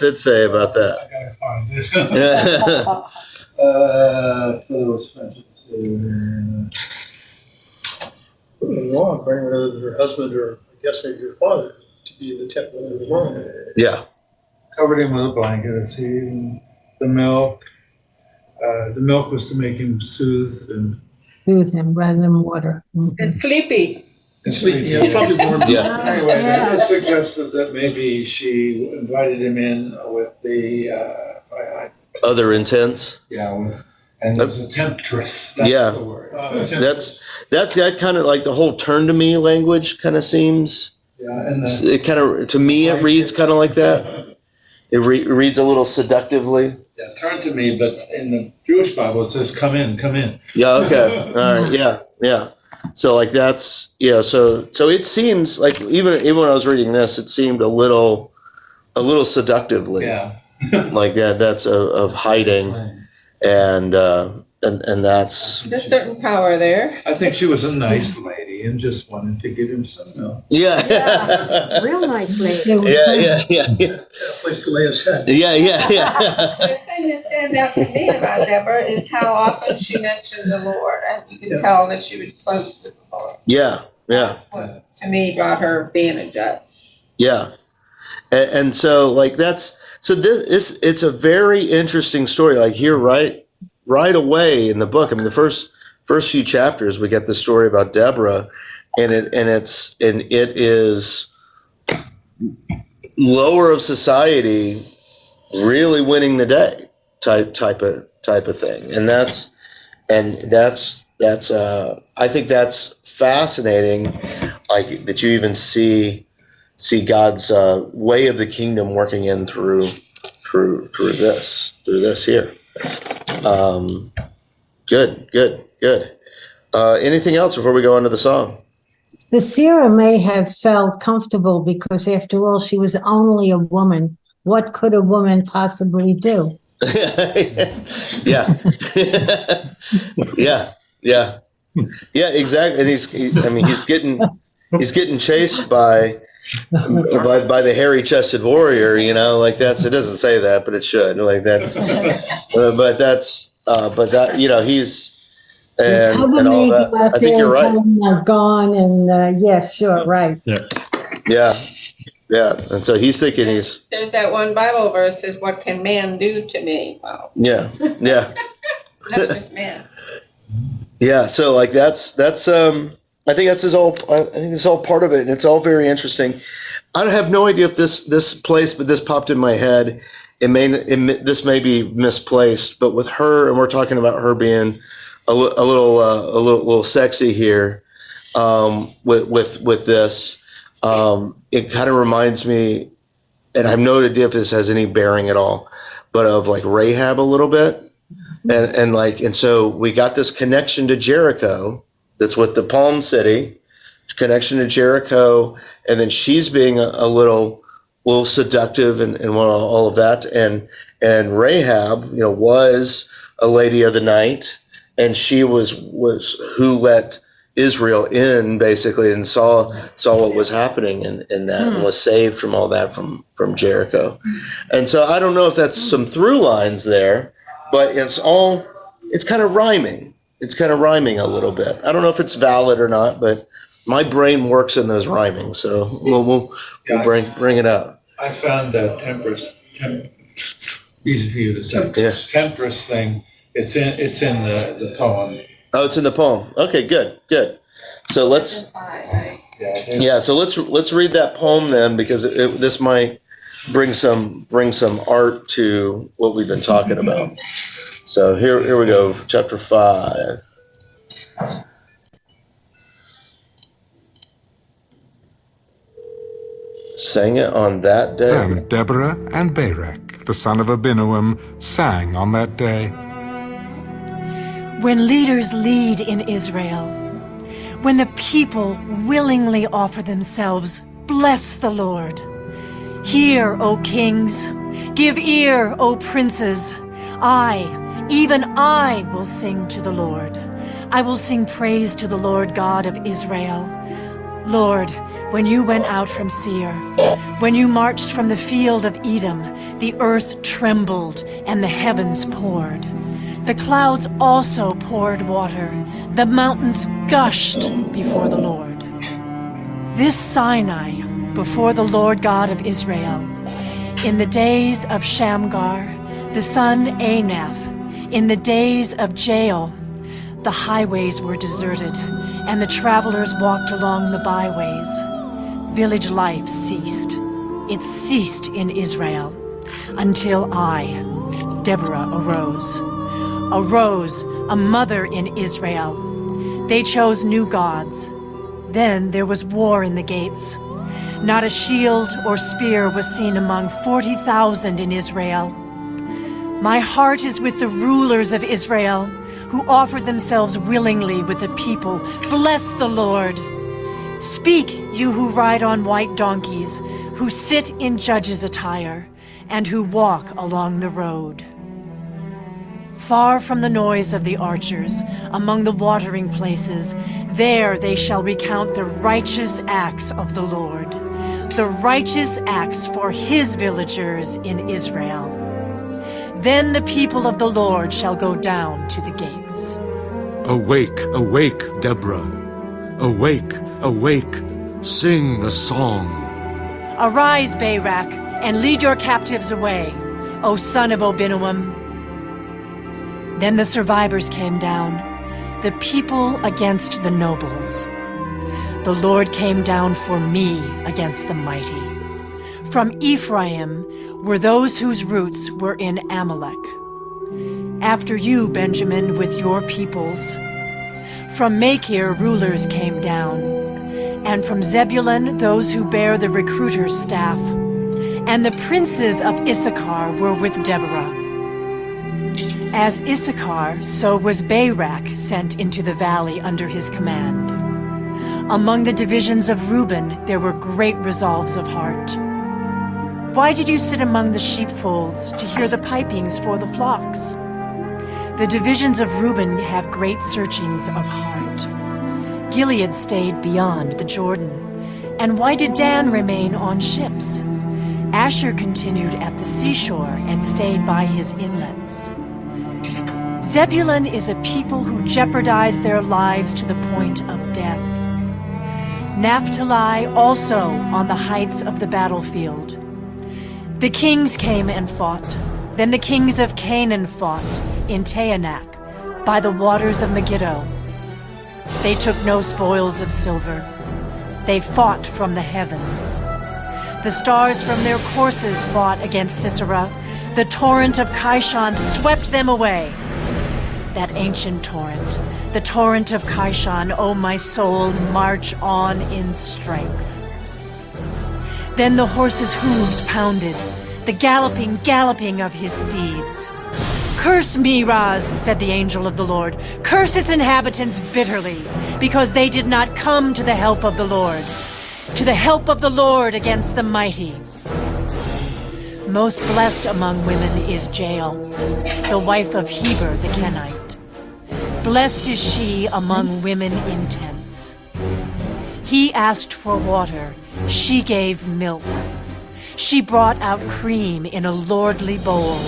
[SPEAKER 1] it say about that?
[SPEAKER 6] I gotta find it.
[SPEAKER 17] Phil was wrong for anyone, her husband or I guess maybe her father, to be in the tent when they were wrong.
[SPEAKER 1] Yeah.
[SPEAKER 6] Covered him with a blanket. It's the milk. The milk was to make him soothed and
[SPEAKER 3] him rather than water.
[SPEAKER 9] And sleepy.
[SPEAKER 6] Yeah, probably more.
[SPEAKER 1] Yeah.
[SPEAKER 6] Anyway, it suggested that maybe she invited him in with the
[SPEAKER 1] other intents.
[SPEAKER 6] Yeah, and there's a temptress. That's the word.
[SPEAKER 1] That's that kind of like the whole turn to me language kind of seems.
[SPEAKER 6] Yeah, and
[SPEAKER 1] it kind of, to me, it reads kind of like that. It reads a little seductively.
[SPEAKER 6] Yeah, turn to me, but in the Jewish Bible it says, "Come in, come in."
[SPEAKER 1] Yeah. Okay. All right. Yeah. So like that's, you know, so it seems like even when I was reading this, it seemed a little seductively.
[SPEAKER 6] Yeah.
[SPEAKER 1] Like that's of hiding, and that's.
[SPEAKER 9] There's certain power there.
[SPEAKER 6] I think she was a nice lady and just wanted to give him some milk.
[SPEAKER 1] Yeah.
[SPEAKER 16] Real nice lady.
[SPEAKER 1] Yeah.
[SPEAKER 17] A place to lay his head.
[SPEAKER 1] Yeah.
[SPEAKER 9] The thing that stands out to me about Deborah is how often she mentioned the Lord, and you can tell that she was close to the Lord.
[SPEAKER 1] Yeah.
[SPEAKER 9] That's what, to me, brought her being a judge.
[SPEAKER 1] Yeah. And so like it's a very interesting story. Like here, right away in the book. I mean, the first few chapters, we get the story about Deborah, and it is lower of society really winning the day type of thing, and that's I think that's fascinating. Like that you even see God's way of the kingdom working in through this here. Good. Anything else before we go on to the song?
[SPEAKER 3] Sisera may have felt comfortable because, after all, she was only a woman. What could a woman possibly do? Yeah, exactly. And he's getting chased by the hairy-chested warrior, you know, like that's, it doesn't say that, but it should, like that's, but that, you know, he's, and all that. I think you're right. I've gone and sure, right.
[SPEAKER 1] Yeah. And so he's thinking
[SPEAKER 9] There's that one Bible verse says, "What can man do to me?" Wow.
[SPEAKER 1] Yeah.
[SPEAKER 9] Not just man.
[SPEAKER 1] Yeah. So like that's I think that's all part of it, and it's all very interesting. I have no idea if this place, but this popped in my head. This may be misplaced, but with her, and we're talking about her being little sexy here with this. It kind of reminds me, and I have no idea if this has any bearing at all, but of like Rahab a little bit, and so we got this connection to Jericho. That's with the Palm City connection to Jericho, and then she's being a little seductive and all of that, and Rahab, was a lady of the night, and she was who let Israel in basically and saw what was happening in that and was saved from all that from Jericho. And so I don't know if that's some through lines there, but it's kind of rhyming. It's kind of rhyming a little bit. I don't know if it's valid or not, but my brain works in those rhyming, so we'll bring it up.
[SPEAKER 6] I found that easy for you to say. Temptress thing. It's in the poem.
[SPEAKER 1] Oh, it's in the poem. Okay, good. So let's let's read that poem then, because this might bring some art to what we've been talking about. So here we go, chapter 5. Sang it on that day.
[SPEAKER 5] Then Deborah and Barak, the son of Abinoam, sang on that day.
[SPEAKER 12] When leaders lead in Israel, when the people willingly offer themselves, bless the Lord. Hear, O kings, give ear, O princes. Even I will sing to the Lord. I will sing praise to the Lord God of Israel. Lord, when you went out from Seir, when you marched from the field of Edom, the earth trembled and the heavens poured. The clouds also poured water. The mountains gushed before the Lord. This Sinai before the Lord God of Israel. In the days of Shamgar, the son Anath, in the days of Jael, the highways were deserted, and the travelers walked along the byways. Village life ceased. It ceased in Israel, until I, Deborah, arose, a mother in Israel. They chose new gods. Then there was war in the gates. Not a shield or spear was seen among 40,000 in Israel. My heart is with the rulers of Israel, who offered themselves willingly with the people. Bless the Lord. Speak, you who ride on white donkeys, who sit in judges' attire, and who walk along the road. Far from the noise of the archers, among the watering places, there they shall recount the righteous acts of the Lord, the righteous acts for his villagers in Israel. Then the people of the Lord shall go down to the gates.
[SPEAKER 13] Awake, awake, Deborah. Awake, awake, sing a song.
[SPEAKER 12] Arise, Barak, and lead your captives away, O son of Abinoam. Then the survivors came down, the people against the nobles. The Lord came down for me against the mighty. From Ephraim were those whose roots were in Amalek. After you, Benjamin, with your peoples. From Machir rulers came down, and from Zebulun those who bear the recruiter's staff. And the princes of Issachar were with Deborah. As Issachar, so was Barak sent into the valley under his command. Among the divisions of Reuben there were great resolves of heart. Why did you sit among the sheepfolds to hear the pipings for the flocks? The divisions of Reuben have great searchings of heart. Gilead stayed beyond the Jordan. And why did Dan remain on ships? Asher continued at the seashore and stayed by his inlets. Zebulun is a people who jeopardize their lives to the point of death. Naphtali also on the heights of the battlefield. The kings came and fought. Then the kings of Canaan fought in Taanach by the waters of Megiddo. They took no spoils of silver. They fought from the heavens. The stars from their courses fought against Sisera. The torrent of Kishon swept them away. that ancient torrent, the torrent of Kishon, O my soul, march on in strength. Then the horse's hooves pounded, the galloping of his steeds. Curse Miraz, said the angel of the Lord. Curse its inhabitants bitterly, because they did not come to the help of the Lord, to the help of the Lord against the mighty. Most blessed among women is Jael, the wife of Heber the Kenite. Blessed is she among women in tents. He asked for water, she gave milk. She brought out cream in a lordly bowl.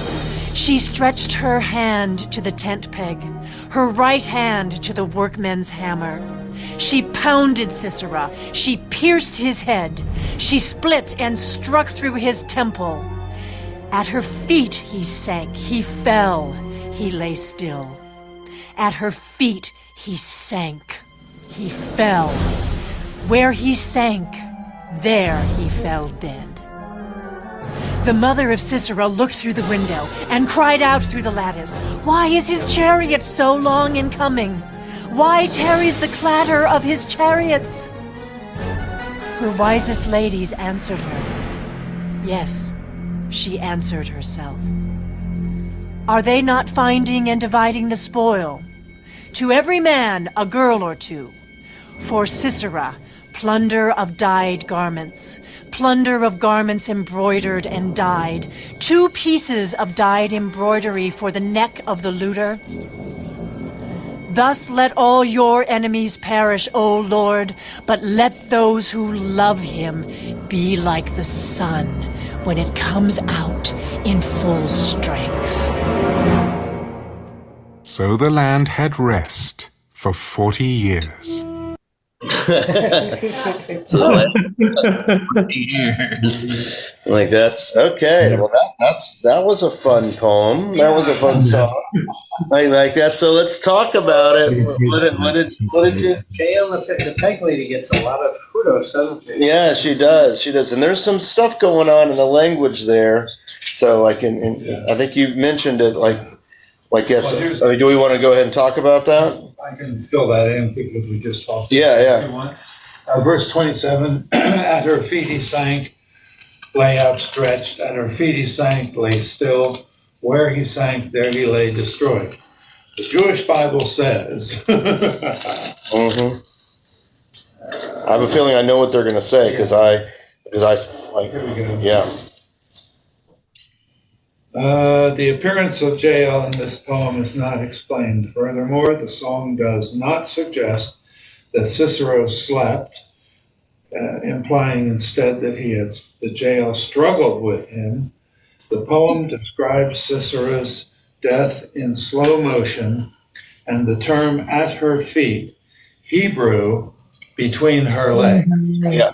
[SPEAKER 12] She stretched her hand to the tent peg, her right hand to the workman's hammer. She pounded Sisera, she pierced his head, she split and struck through his temple. At her feet he sank, he fell, he lay still. At her feet he sank, he fell. Where he sank, there he fell dead. The mother of Sisera looked through the window and cried out through the lattice, "Why is his chariot so long in coming? Why tarries the clatter of his chariots?" Her wisest ladies answered her. Yes, she answered herself. Are they not finding and dividing the spoil? To every man a girl or two. For Sisera, plunder of dyed garments, plunder of garments embroidered and dyed, 2 pieces of dyed embroidery for the neck of the looter. Thus let all your enemies perish, O Lord, but let those who love him be like the sun when it comes out in full strength.
[SPEAKER 5] So the land had rest for 40 years.
[SPEAKER 1] So years. Like that's okay. Well, that was a fun poem. That was a fun song. I like that. So let's talk about it. What did you?
[SPEAKER 10] Jael, the peg lady, gets a lot of kudos, doesn't she?
[SPEAKER 1] Yeah, she does. She does. And there's some stuff going on in the language there. So like I think you mentioned it. Like it's. I mean, do we want to go ahead and talk about that?
[SPEAKER 6] I can fill that in because we just talked.
[SPEAKER 1] Yeah.
[SPEAKER 6] Verse 27, at her feet he sank, lay outstretched. At her feet he sank, lay still. Where he sank, there he lay destroyed. The Jewish Bible says.
[SPEAKER 1] Mm-hmm. I have a feeling I know what they're going to say because I like.
[SPEAKER 6] Here we go.
[SPEAKER 1] Yeah.
[SPEAKER 6] The appearance of Jael in this poem is not explained. Furthermore, the song does not suggest that Sisera slept, implying instead that that Jael struggled with him. The poem describes Sisera's death in slow motion, and the term "at her feet," Hebrew, between her legs.
[SPEAKER 1] Yeah.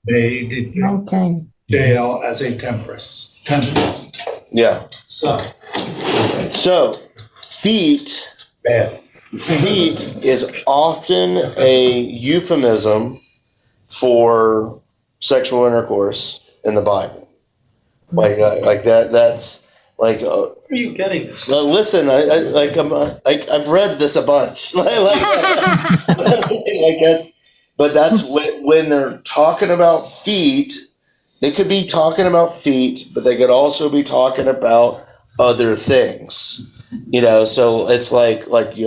[SPEAKER 6] They depict Jael as a temptress.
[SPEAKER 1] Yeah.
[SPEAKER 6] So
[SPEAKER 1] feet.
[SPEAKER 6] Bad.
[SPEAKER 1] Feet is often a euphemism for sexual intercourse in the Bible. Like that. That's like.
[SPEAKER 10] Where are you getting this?
[SPEAKER 1] Listen, I've read this a bunch. like that's. But that's when they're talking about feet. They could be talking about feet, but they could also be talking about other things. So it's like we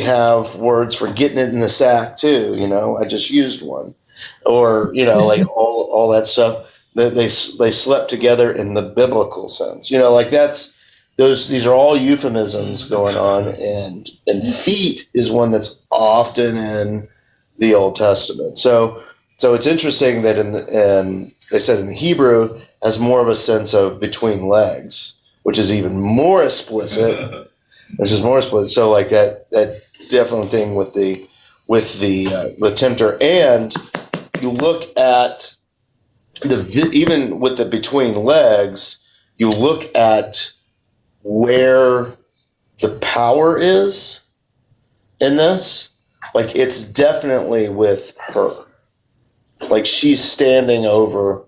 [SPEAKER 1] have words for getting it in the sack too. I just used one, or like all that stuff. They slept together in the biblical sense. These are all euphemisms going on, and feet is one that's often in the Old Testament. So it's interesting that they said in the Hebrew has more of a sense of between legs, which is even more explicit. So like that definite thing with the tempter, and you look at even with the between legs, you look at where the power is in this. Like it's definitely with her. Like she's standing over,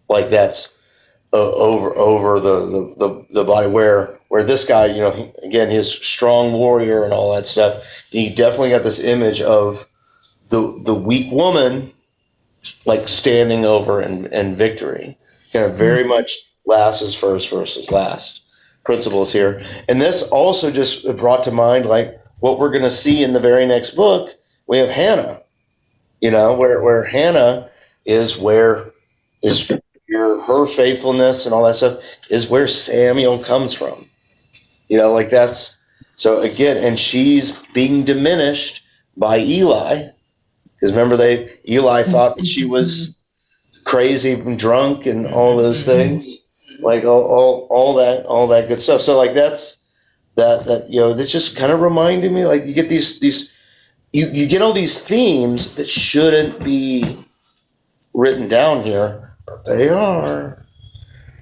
[SPEAKER 1] like that's over the body. Where where this guy, you know, again, he's a strong warrior and all that stuff. He definitely got this image of the weak woman, like standing over and victory. Kind of very much last is first versus last principles here. And this also just brought to mind like what we're going to see in the very next book. We have Hannah, you know, where Hannah is her faithfulness and all that stuff is where Samuel comes from. You know, like that's, so again, and she's being diminished by Eli. Because remember, Eli thought that she was crazy and drunk and all those things, like all that good stuff. So like that you know, that's just kind of reminding me, like you get these you get all these themes that shouldn't be written down here, but they are,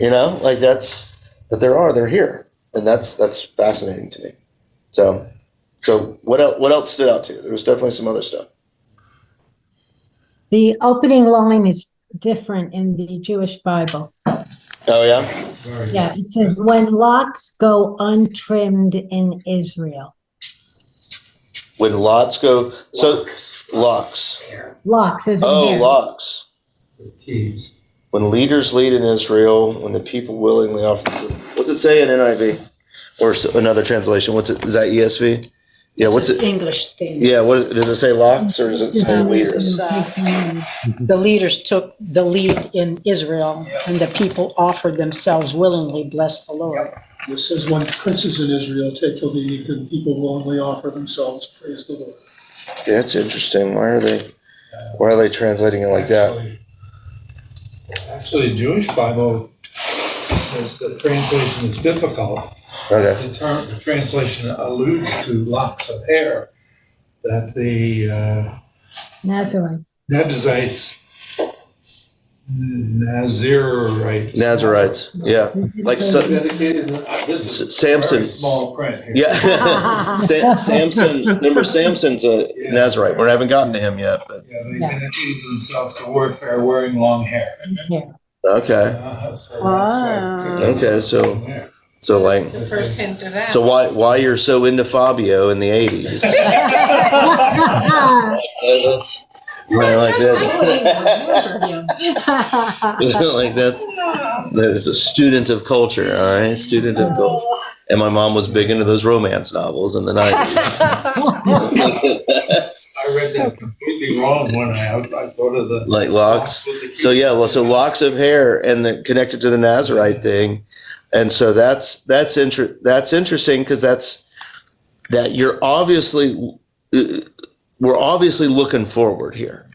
[SPEAKER 1] you know, like they're here, and that's fascinating to me. So what else stood out to you? There was definitely some other stuff.
[SPEAKER 3] The opening line is different in the Jewish Bible.
[SPEAKER 1] Oh, yeah?
[SPEAKER 3] Yeah, it says, when locks go untrimmed in Israel.
[SPEAKER 1] When lots go, so locks.
[SPEAKER 3] Locks, isn't
[SPEAKER 1] Oh,
[SPEAKER 3] here.
[SPEAKER 1] locks. When leaders lead in Israel, when the people willingly offer. What's it say in NIV? Or another translation? What's it? Is that ESV? Yeah, what's it?
[SPEAKER 16] English thing.
[SPEAKER 1] Yeah, what does it say? Locks or does it say leaders?
[SPEAKER 16] The leaders took the lead in Israel, and the people offered themselves willingly, bless the Lord.
[SPEAKER 17] It says when princes in Israel take the lead, and people willingly offer themselves, praise the Lord.
[SPEAKER 1] Yeah, that's interesting. Why are they translating it like that?
[SPEAKER 6] Actually, the Jewish Bible says the translation is difficult.
[SPEAKER 1] Okay.
[SPEAKER 6] The translation alludes to locks of hair that the
[SPEAKER 3] Nazarites.
[SPEAKER 1] Nazarites, yeah, like
[SPEAKER 6] this is
[SPEAKER 1] Samson.
[SPEAKER 6] very small print here.
[SPEAKER 1] Yeah, Samson. Remember, Samson's a Nazarite. We haven't gotten to him yet, but
[SPEAKER 6] Yeah, they dedicated themselves to warfare wearing long hair.
[SPEAKER 1] okay, okay, so like,
[SPEAKER 9] The first hint of that.
[SPEAKER 1] so why you're so into Fabio in the 80s? Right, like that. Like that's a student of culture, all right, student of culture. And my mom was big into those romance novels in the 90s.
[SPEAKER 6] I read that completely wrong when I thought of the
[SPEAKER 1] Like locks. So yeah, well, so locks of hair and connected to the Nazarite thing, and so that's interesting because that you're obviously. We're obviously looking forward here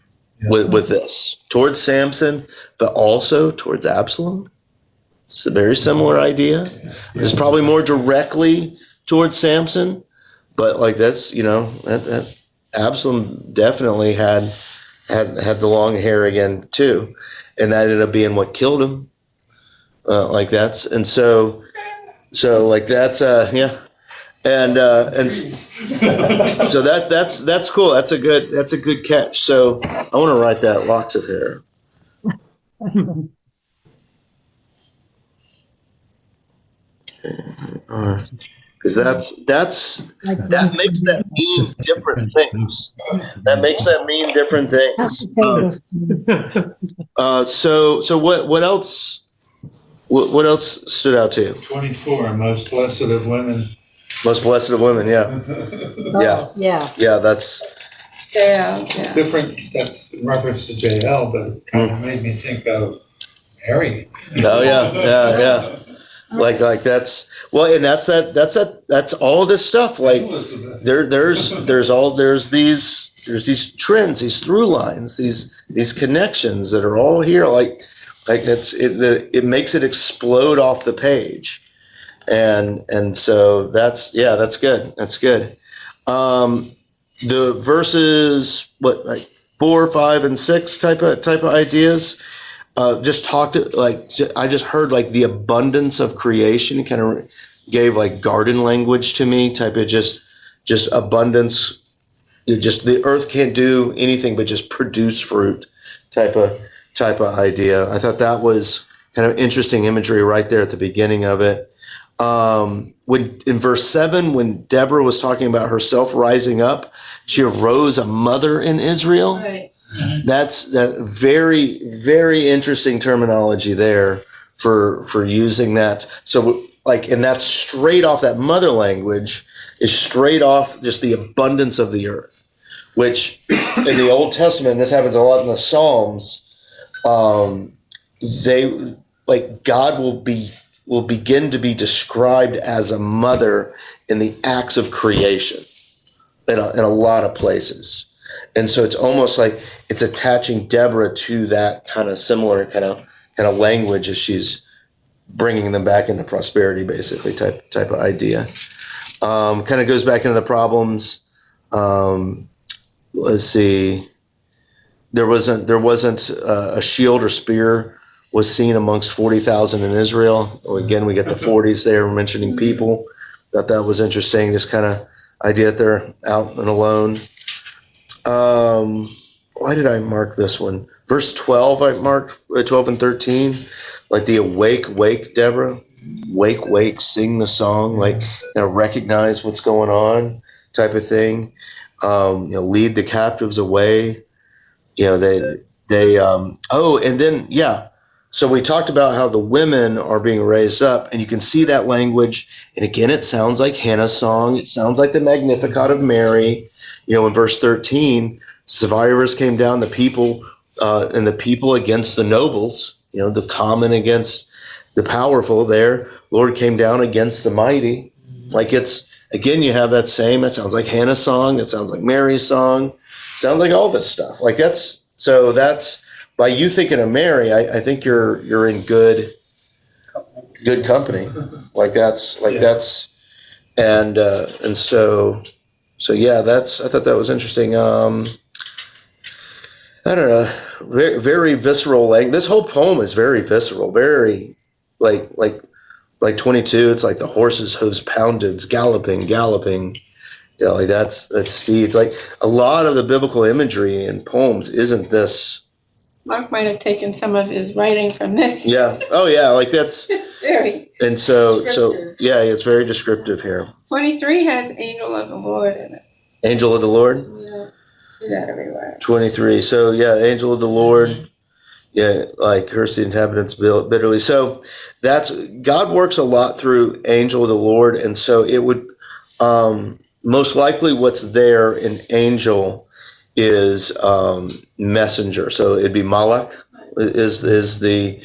[SPEAKER 1] with this towards Samson, but also towards Absalom. It's a very similar idea. It's probably more directly towards Samson, but like that's, you know, that Absalom definitely had the long hair again too, and that ended up being what killed him. Like that's, and so like that's yeah. And so that's cool. That's a good catch. So I want to write that, locks of hair. Because that makes that mean different things. That makes that mean different things. So what else? What else stood out to you?
[SPEAKER 6] 24, most blessed of women.
[SPEAKER 1] Most blessed of women, yeah. Yeah, that's
[SPEAKER 6] different. That's in reference to JL, but it kind of made me think of Mary.
[SPEAKER 1] Oh yeah. Like that's well, and that's all this stuff. Like there's these trends, these through lines, these connections that are all here. Like it makes it explode off the page. And so that's good. That's good. The verses, like 4, 5, and 6 type of ideas. Just talked like I just heard like the abundance of creation. Kind of gave like garden language to me. Type of just abundance. Just the earth can't do anything but just produce fruit. Type of idea. I thought that was kind of interesting imagery right there at the beginning of it. When in verse 7, when Deborah was talking about herself rising up, she arose a mother in Israel.
[SPEAKER 9] Right.
[SPEAKER 1] That's that very, very interesting terminology there for using that. So like, and that's straight off, that mother language is straight off just the abundance of the earth, which in the Old Testament, this happens a lot in the Psalms. They like God will begin to be described as a mother in the acts of creation in a lot of places. And so it's almost like it's attaching Deborah to that kind of similar kind of language as she's bringing them back into prosperity, basically type of idea. Kind of goes back into the problems. Let's see. There wasn't a shield or spear was seen amongst 40,000 in Israel. Again, we get the 40s there mentioning people. Thought that was interesting. Just kind of idea that they're out and alone. Why did I mark this one? Verse 12, I marked 12 and 13, like the wake, Deborah, wake, sing the song, like, recognize what's going on, type of thing. Lead the captives away. And then So we talked about how the women are being raised up, and you can see that language. And again, it sounds like Hannah's song. It sounds like the Magnificat of Mary. In verse 13, survivors came down, the people against the nobles, the common against the powerful there. Lord came down against the mighty. Like again, you have that sounds like Hannah's song. It sounds like Mary's song. It sounds like all this stuff. Like that's by you thinking of Mary, I think you're in good company. I thought that was interesting. I don't know, very, very visceral language. This whole poem is very visceral, very like 22. It's like the horse's hooves pounded, galloping. Like that's steeds. Like a lot of the biblical imagery in poems isn't this.
[SPEAKER 9] Mark might have taken some of his writing from this.
[SPEAKER 1] Yeah. Oh, yeah. Like that's
[SPEAKER 9] very.
[SPEAKER 1] And so it's very descriptive here.
[SPEAKER 9] 23 has angel of the Lord in it.
[SPEAKER 1] Angel of the Lord.
[SPEAKER 9] Yeah, see that everywhere.
[SPEAKER 1] 23. So angel of the Lord. Yeah, like curse the inhabitants bitterly. So that's God works a lot through angel of the Lord, and so it would most likely what's there in angel is messenger. So it'd be Malach is the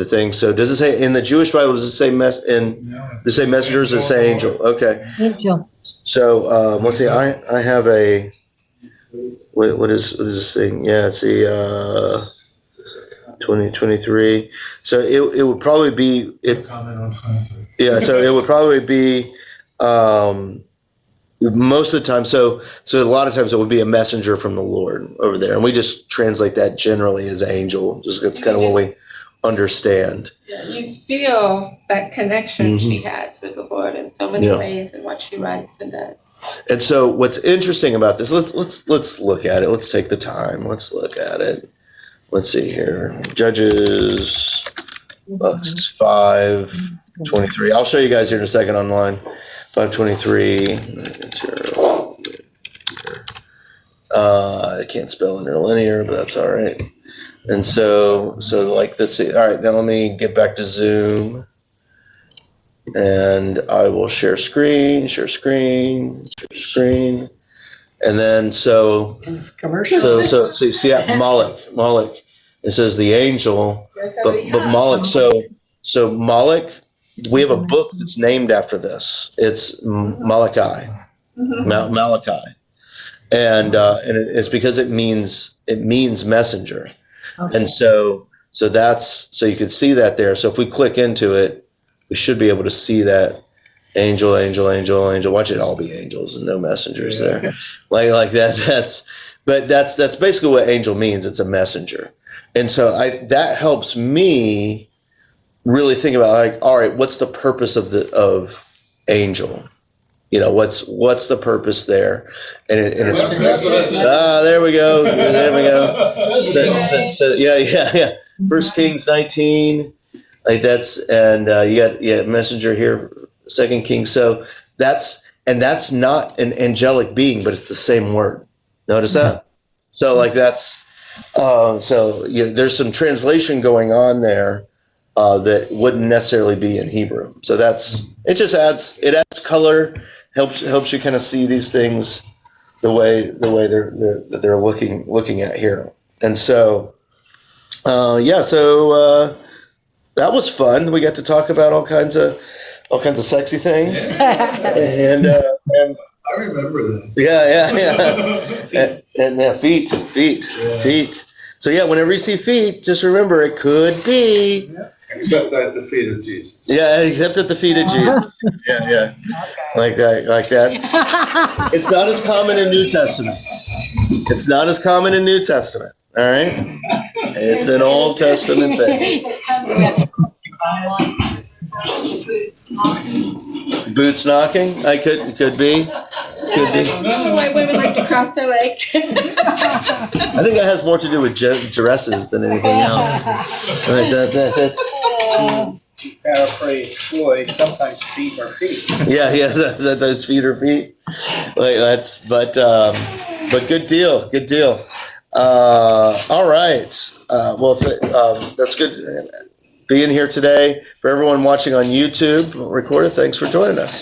[SPEAKER 1] thing. So does it say in the Jewish Bible? Does it say messengers? Does it say angel? Okay.
[SPEAKER 3] Angel.
[SPEAKER 1] So let's see. I have a what is this thing? Yeah, it's the 2023. So it would probably be
[SPEAKER 6] Comment on 23.
[SPEAKER 1] Yeah. So it would probably be. Most of the time, so a lot of times it would be a messenger from the Lord over there, and we just translate that generally as angel. Just it's kind of what we understand.
[SPEAKER 9] Yeah, you feel that connection she has with the Lord in so many ways, and what she writes and does.
[SPEAKER 1] And so, what's interesting about this? Let's look at it. Let's take the time. Let's look at it. Let's see here. Judges 5:23. I'll show you guys here in a second online. 5:23. I can't spell interlinear, but that's all right. And so let's see. All right, now let me get back to Zoom, and I will share screen, and then so see that Malach. It says the angel, but Malach. So Malach. We have a book that's named after this. It's Malachi, Malachi, and it's because it means messenger, and so you can see that there. So if we click into it, we should be able to see that angel. Watch it all be angels and no messengers there, like that. That's basically what angel means. It's a messenger, and so that helps me really think about, like, all right, what's the purpose of angel? What's the purpose there? And it's there we go. So, yeah. 1 Kings 19, like that's, and you got messenger here, 2 Kings. So that's not an angelic being, but it's the same word. Notice that? So like that's, there's some translation going on there that wouldn't necessarily be in Hebrew. So it adds color, helps you kind of see these things the way they're looking at here. And so, that was fun. We got to talk about all kinds of sexy things. and
[SPEAKER 6] I remember that.
[SPEAKER 1] Yeah. and feet. So whenever you see feet, just remember it could be.
[SPEAKER 6] Except at the feet of Jesus.
[SPEAKER 1] Yeah, except at the feet of Jesus. Yeah. Like that. It's not as common in New Testament. All right. It's an Old Testament thing. Boots knocking? Could be.
[SPEAKER 9] Why women like to cross their legs.
[SPEAKER 1] I think that has more to do with dresses than anything else. Right, that's.
[SPEAKER 10] To paraphrase Floyd, sometimes feet are feet.
[SPEAKER 1] Yeah, sometimes feet are feet. Like but good deal. All right. That's good being here today. For everyone watching on YouTube, recorded, thanks for joining us.